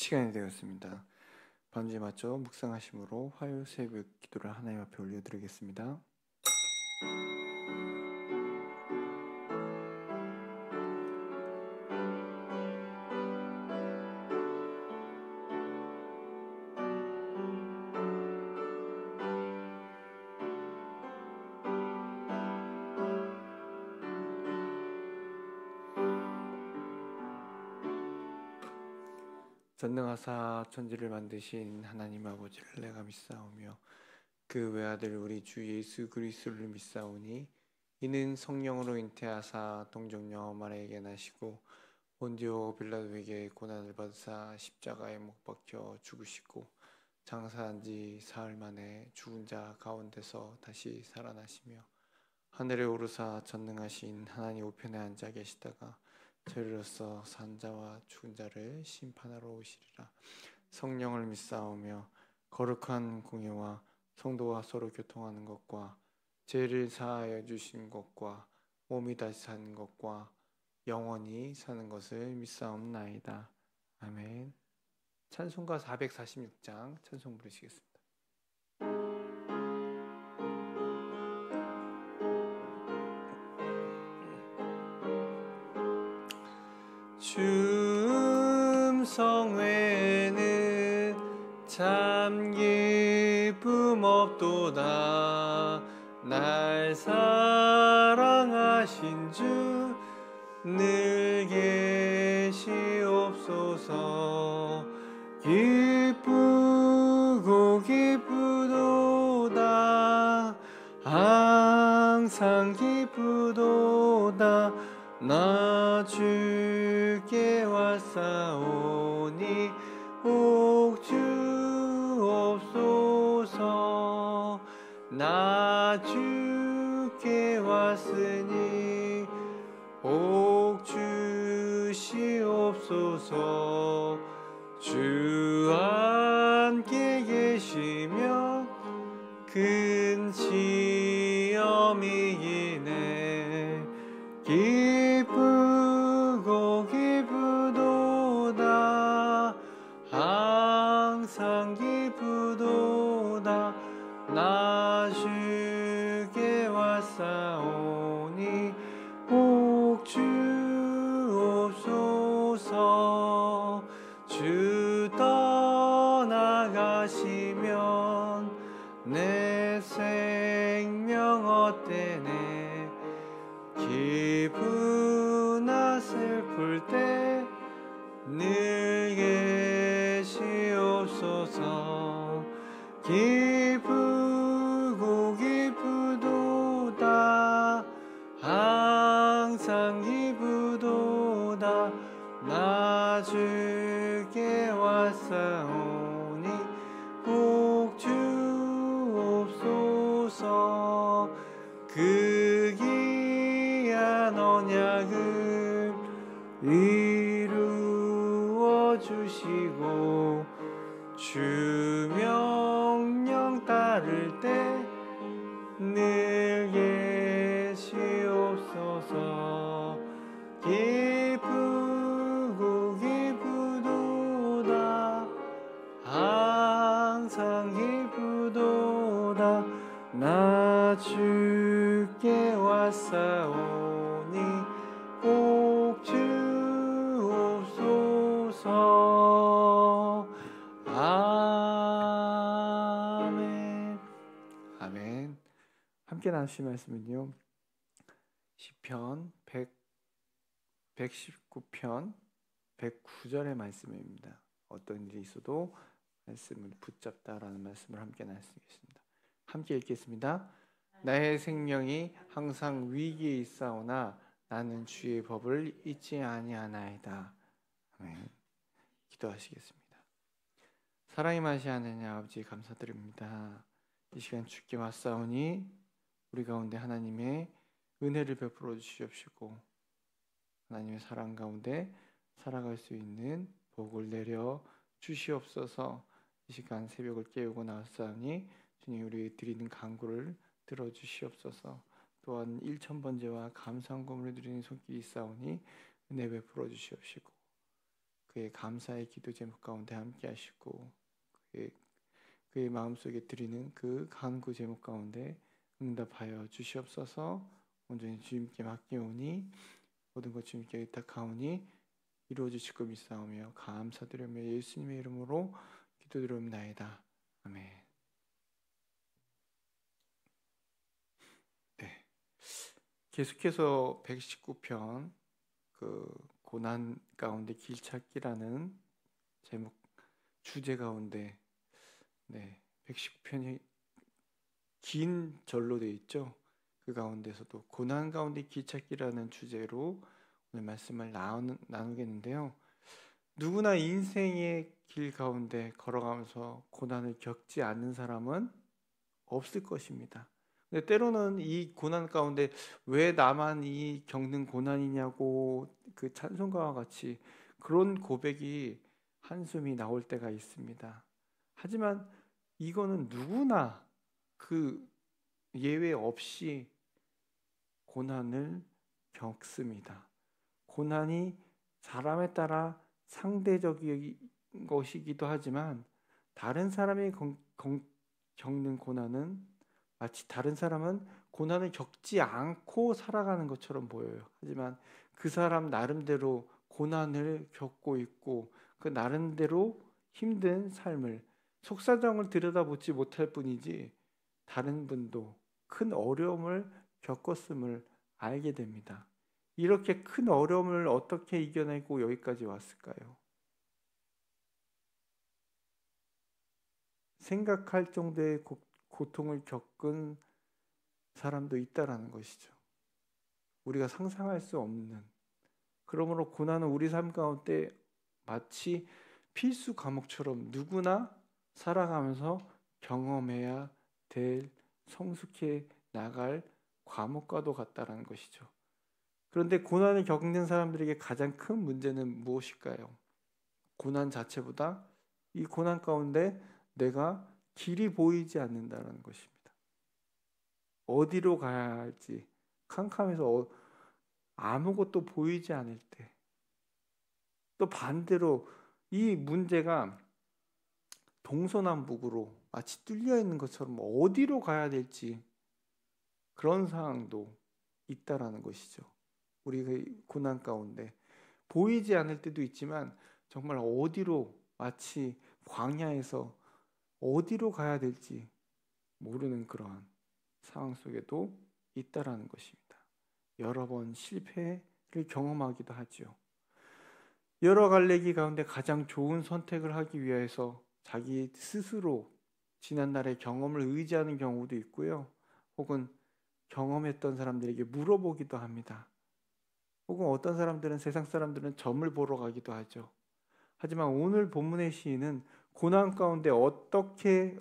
시간이 되었습니다. 반주에 맞춰 묵상하심으로 화요 새벽 기도를 하나님 앞에 올려드리겠습니다. 전능하사 천지를 만드신 하나님 아버지를 내가 믿사오며 그 외아들 우리 주 예수 그리스도를 믿사오니 이는 성령으로 잉태하사 동정녀 마리아에게 나시고 본디오 빌라도에게 고난을 받으사 십자가에 못 박혀 죽으시고 장사한 지 사흘 만에 죽은 자 가운데서 다시 살아나시며 하늘에 오르사 전능하신 하나님 우편에 앉아 계시다가 저리로서 산 자와 죽은 자를 심판하러 오시리라. 성령을 믿사오며 거룩한 공예와 성도와 서로 교통하는 것과 죄를 사하여 주신 것과 몸이 다시 사는 것과 영원히 사는 것을 믿사옵나이다. 아멘. 찬송가 446장 찬송 부르시겠습니다. 춤성회는 참 기쁨 없도다. 날 사랑하신 주 늘 계시옵소서. 기쁘고 기쁘도다. 항상 기쁘도다. 나 주께 왔사오니 옥주옵소서. 나 주께 왔으니 옥주시옵소서. 주 함께 계시면 큰 시험이기네. 기쁘고 기쁘도다. 항상 기쁘도다. 나 주께 왔사오니 옥주옵소서. 주 떠나가시면 내 생명 어때네. 기쁘나 슬플 때 늘 계시옵소서. 기쁘고 기쁘도다. 항상 기쁘도다. 나 주께 왔사오니 옥주옵소서. 그 귀한 언약을 이루어 주시고 주 명령 따를 때 늘 계시옵소서. 기쁘고 기쁘도다. 항상 기쁘도다. 나 주께 왔사오니 옥주옵소서. 아멘. 아멘. 함께 나누실 말씀은요, 시편 119편 109절의 말씀입니다. 어떤 일이 있어도 말씀을 붙잡다라는 말씀을 함께 나누겠습니다. 함께 읽겠습니다. 나의 생명이 항상 위기에 있사오나 나는 주의 법을 잊지 아니하나이다. 아멘. 기도하시겠습니다. 사랑이 많으신 하나님 아버지 감사드립니다. 이 시간 주께 왔사오니 우리 가운데 하나님의 은혜를 베풀어 주시옵시고 하나님의 사랑 가운데 살아갈 수 있는 복을 내려 주시옵소서. 이 시간 새벽을 깨우고 나왔사오니 주님 우리 드리는 간구를 들어주시옵소서. 또한 1000번제와 감사한금을 드리는 손길이 있사오니 은혜 베풀어 주시옵시고 그의 감사의 기도 제목 가운데 함께 하시고 그의 마음속에 드리는 그 간구 제목 가운데 응답하여 주시옵소서. 온전히 주님께 맡기오니 모든 것 주님께 의탁하오니 이루어 주실 것 믿사오며 감사드리며 예수님의 이름으로 기도드리옵나이다. 아멘. 네. 계속해서 119편 그 고난 가운데 길찾기라는 제목 주제 가운데 119편이 긴 절로 되어 있죠. 그 가운데서도 고난 가운데 길찾기라는 주제로 오늘 말씀을 나누겠는데요. 누구나 인생의 길 가운데 걸어가면서 고난을 겪지 않는 사람은 없을 것입니다. 근데 때로는 이 고난 가운데 왜 나만 이 겪는 고난이냐고 그 찬송가와 같이 그런 고백이 한숨이 나올 때가 있습니다. 하지만 이거는 누구나 그 예외 없이 고난을 겪습니다. 고난이 사람에 따라 상대적인 것이기도 하지만 다른 사람이 겪는 고난은 마치 다른 사람은 고난을 겪지 않고 살아가는 것처럼 보여요. 하지만 그 사람 나름대로 고난을 겪고 있고 그 나름대로 힘든 삶을 속사정을 들여다보지 못할 뿐이지 다른 분도 큰 어려움을 겪었음을 알게 됩니다. 이렇게 큰 어려움을 어떻게 이겨내고 여기까지 왔을까요? 생각할 정도의 고통을 겪은 사람도 있다라는 것이죠. 우리가 상상할 수 없는. 그러므로 고난은 우리 삶 가운데 마치 필수 과목처럼 누구나 살아가면서 경험해야 될 성숙해 나갈 과목과도 같다라는 것이죠. 그런데 고난을 겪는 사람들에게 가장 큰 문제는 무엇일까요? 고난 자체보다 이 고난 가운데 내가 길이 보이지 않는다는 것입니다. 어디로 가야 할지 캄캄해서 아무것도 보이지 않을 때, 또 반대로 이 문제가 동서남북으로 마치 뚫려 있는 것처럼 어디로 가야 될지 그런 상황도 있다라는 것이죠. 우리가 고난 가운데 보이지 않을 때도 있지만 정말 어디로 마치 광야에서 어디로 가야 될지 모르는 그러한 상황 속에도 있다라는 것입니다. 여러 번 실패를 경험하기도 하죠. 여러 갈래기 가운데 가장 좋은 선택을 하기 위해서 자기 스스로 지난날의 경험을 의지하는 경우도 있고요. 혹은 경험했던 사람들에게 물어보기도 합니다. 혹은 어떤 사람들은 세상 사람들은 점을 보러 가기도 하죠. 하지만 오늘 본문의 시인은 고난 가운데 어떻게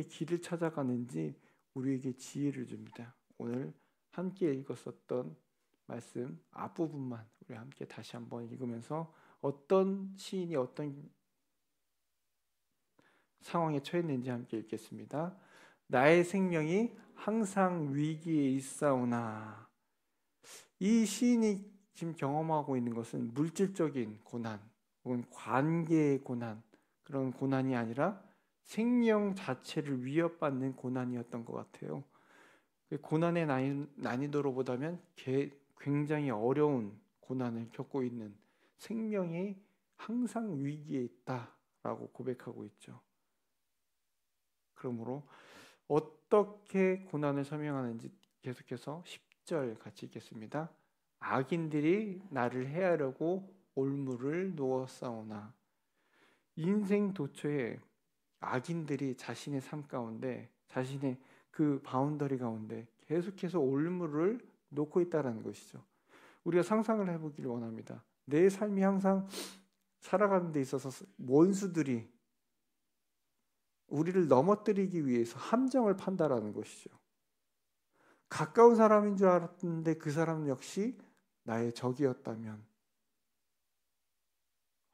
길을 찾아가는지 우리에게 지혜를 줍니다. 오늘 함께 읽었었던 말씀 앞부분만 우리 함께 다시 한번 읽으면서 어떤 시인이 어떤 상황에 처했는지 함께 읽겠습니다. 나의 생명이 항상 위기에 있사오나. 이 시인이 지금 경험하고 있는 것은 물질적인 고난 혹은 관계의 고난, 그런 고난이 아니라 생명 자체를 위협받는 고난이었던 것 같아요. 고난의 난이도로 보다면 굉장히 어려운 고난을 겪고 있는, 생명이 항상 위기에 있다라고 고백하고 있죠. 그러므로 어떻게 고난을 설명하는지 계속해서 10절 같이 읽겠습니다. 악인들이 나를 해하려고 올무를 놓았사오나. 인생 도처에 악인들이 자신의 삶 가운데, 자신의 그 바운더리 가운데 계속해서 올무를 놓고 있다는 것이죠. 우리가 상상을 해보기를 원합니다. 내 삶이 항상 살아가는 데 있어서 원수들이 우리를 넘어뜨리기 위해서 함정을 판다라는 것이죠. 가까운 사람인 줄 알았는데 그 사람 역시 나의 적이었다면,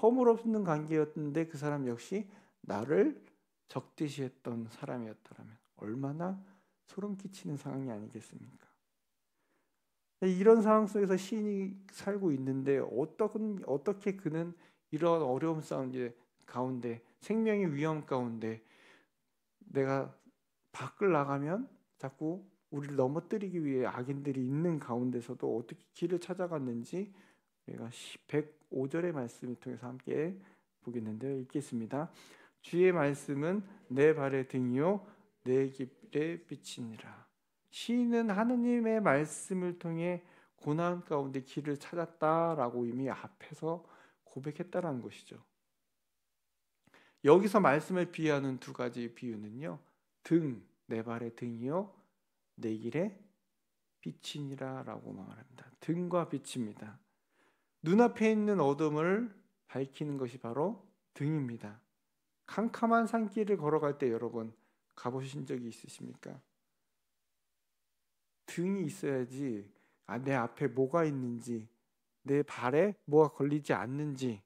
허물없는 관계였는데 그 사람 역시 나를 적듯이 했던 사람이었다면 얼마나 소름 끼치는 상황이 아니겠습니까? 이런 상황 속에서 시인이 살고 있는데 어떻게 그는 이런 어려움 가운데, 생명의 위험 가운데 내가 밖을 나가면 자꾸 우리를 넘어뜨리기 위해 악인들이 있는 가운데서도 어떻게 길을 찾아갔는지 우리가 105절의 말씀을 통해서 함께 보겠는데요. 읽겠습니다. 주의 말씀은 내 발의 등이요 내 길에 비치니라. 시인은 하느님의 말씀을 통해 고난 가운데 길을 찾았다라고 이미 앞에서 고백했다라는 것이죠. 여기서 말씀을 비유하는 두 가지 비유는요. 등, 내 발의 등이요 내 길에 빛이니라 라고 말합니다. 등과 빛입니다. 눈앞에 있는 어둠을 밝히는 것이 바로 등입니다. 캄캄한 산길을 걸어갈 때 여러분 가보신 적이 있으십니까? 등이 있어야지 내 앞에 뭐가 있는지, 내 발에 뭐가 걸리지 않는지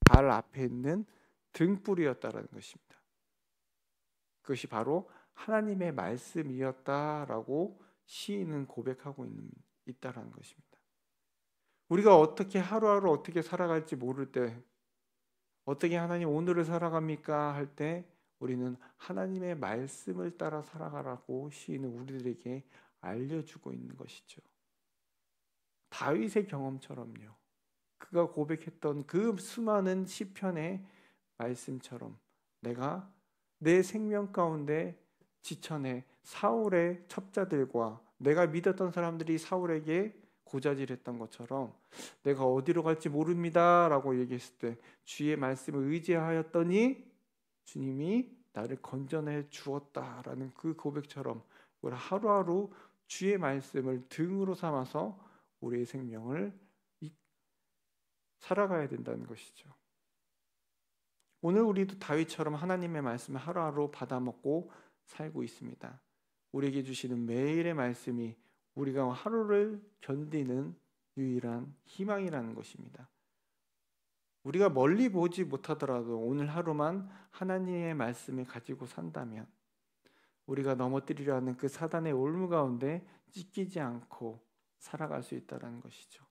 발 앞에 있는 등불이었다라는 것입니다. 그것이 바로 하나님의 말씀이었다라고 시인은 고백하고 있다라는 것입니다. 우리가 어떻게 하루하루 어떻게 살아갈지 모를 때, 어떻게 하나님 오늘을 살아갑니까 할 때 우리는 하나님의 말씀을 따라 살아가라고 시인은 우리들에게 알려주고 있는 것이죠. 다윗의 경험처럼요. 그가 고백했던 그 수많은 시편의 말씀처럼 내가 내 생명 가운데 지천에 사울의 첩자들과 내가 믿었던 사람들이 사울에게 고자질했던 것처럼 내가 어디로 갈지 모릅니다 라고 얘기했을 때 주의 말씀을 의지하였더니 주님이 나를 건져내 주었다라는 그 고백처럼 우리 하루하루 주의 말씀을 등으로 삼아서 우리의 생명을 살아가야 된다는 것이죠. 오늘 우리도 다윗처럼 하나님의 말씀을 하루하루 받아먹고 살고 있습니다. 우리에게 주시는 매일의 말씀이 우리가 하루를 견디는 유일한 희망이라는 것입니다. 우리가 멀리 보지 못하더라도 오늘 하루만 하나님의 말씀을 가지고 산다면 우리가 넘어뜨리려 하는 그 사단의 올무 가운데 찢기지 않고 살아갈 수 있다는 것이죠.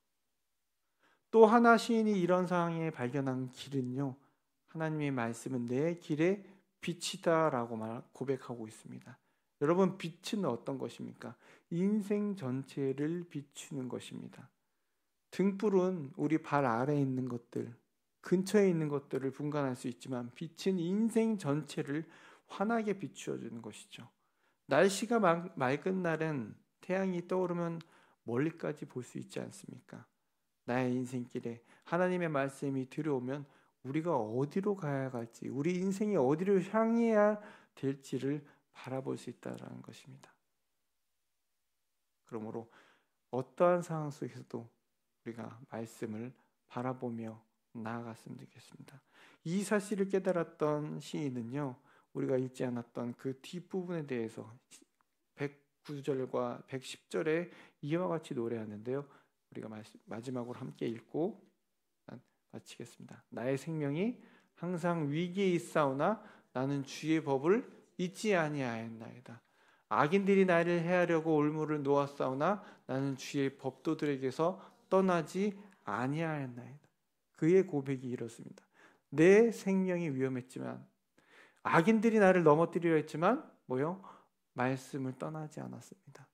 또 하나 시인이 이런 상황에 발견한 길은요, 하나님의 말씀은 내 길의 빛이다라고 고백하고 있습니다. 여러분, 빛은 어떤 것입니까? 인생 전체를 비추는 것입니다. 등불은 우리 발 아래에 있는 것들, 근처에 있는 것들을 분간할 수 있지만 빛은 인생 전체를 환하게 비추어주는 것이죠. 날씨가 맑은 날은 태양이 떠오르면 멀리까지 볼 수 있지 않습니까? 나의 인생길에 하나님의 말씀이 들어오면 우리가 어디로 가야 할지, 우리 인생이 어디로 향해야 될지를 바라볼 수 있다는 것입니다. 그러므로 어떠한 상황 속에서도 우리가 말씀을 바라보며 나아갔으면 좋겠습니다. 이 사실을 깨달았던 시인은요, 우리가 읽지 않았던 그 뒷부분에 대해서 109절과 110절에 이와 같이 노래하는데요. 우리가 마지막으로 함께 읽고 마치겠습니다. 나의 생명이 항상 위기에 있사오나 나는 주의 법을 잊지 아니하였나이다. 악인들이 나를 해하려고 올무를 놓았사오나 나는 주의 법도들에게서 떠나지 아니하였나이다. 그의 고백이 이렇습니다. 내 생명이 위험했지만 악인들이 나를 넘어뜨리려 했지만 말씀을 떠나지 않았습니다.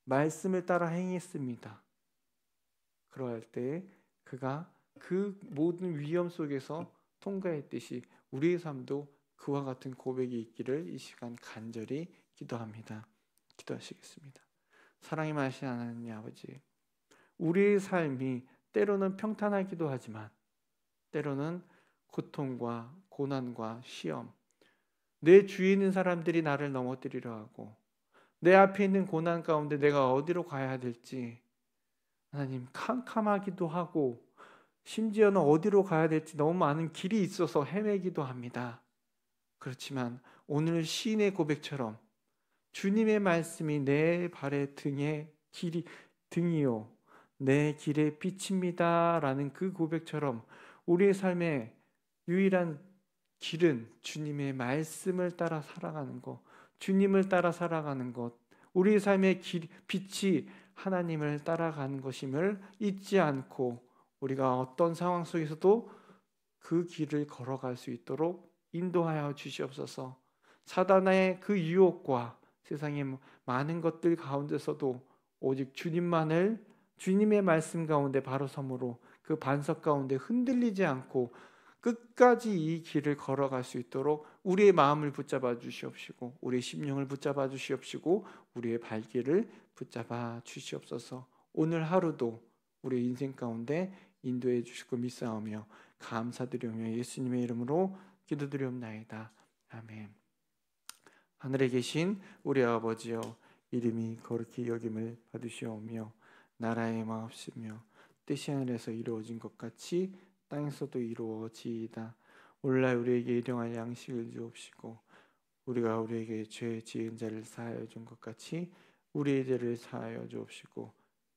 말씀을 따라 행했습니다. 그러할 때 그가 그 모든 위험 속에서 통과했듯이 우리의 삶도 그와 같은 고백이 있기를 이 시간 간절히 기도합니다. 기도하시겠습니다. 사랑이 많으신 하나님 아버지, 우리의 삶이 때로는 평탄하기도 하지만 때로는 고통과 고난과 시험, 내 주위에 있는 사람들이 나를 넘어뜨리려 하고 내 앞에 있는 고난 가운데 내가 어디로 가야 될지 하나님 캄캄하기도 하고 심지어는 어디로 가야 될지 너무 많은 길이 있어서 헤매기도 합니다. 그렇지만 오늘 시인의 고백처럼 주님의 말씀이 내 발의 등이요 내 길의 빛입니다 라는 그 고백처럼 우리의 삶의 유일한 길은 주님의 말씀을 따라 살아가는 것, 주님을 따라 살아가는 것, 우리 삶의 빛이 하나님을 따라가는 것임을 잊지 않고 우리가 어떤 상황 속에서도 그 길을 걸어갈 수 있도록 인도하여 주시옵소서. 사단의 그 유혹과 세상의 많은 것들 가운데서도 오직 주님의 말씀 가운데 바로 섬으로 그 반석 가운데 흔들리지 않고 끝까지 이 길을 걸어갈 수 있도록 우리의 마음을 붙잡아 주시옵시고 우리의 심령을 붙잡아 주시옵시고 우리의 발길을 붙잡아 주시옵소서. 오늘 하루도 우리의 인생 가운데 인도해 주실 것 믿사오며 감사드리며 예수님의 이름으로 기도드리옵나이다. 아멘. 하늘에 계신 우리 아버지여, 이름이 거룩히 여김을 받으시오며 나라의 마옵시며 뜻이 하늘에서 이루어진 것 같이 땅에서도 이루어지이다. 오늘날 우리에게 일용할 양식을 주옵시고 우리가 우리에게 죄 지은 자를 사하여 준 것 같이 우리의 죄를 사하여 주옵시고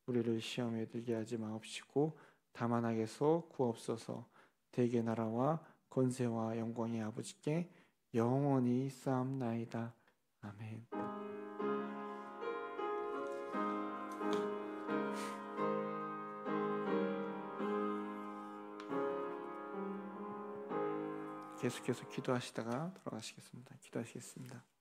우리를 시험에 들게 하지 마옵시고 다만 악에서 구하옵소서. 대개 나라와 권세와 영광이 아버지께 영원히 쌓옵나이다. 아멘. 계속해서 기도하시다가 돌아가시겠습니다. 기도하시겠습니다.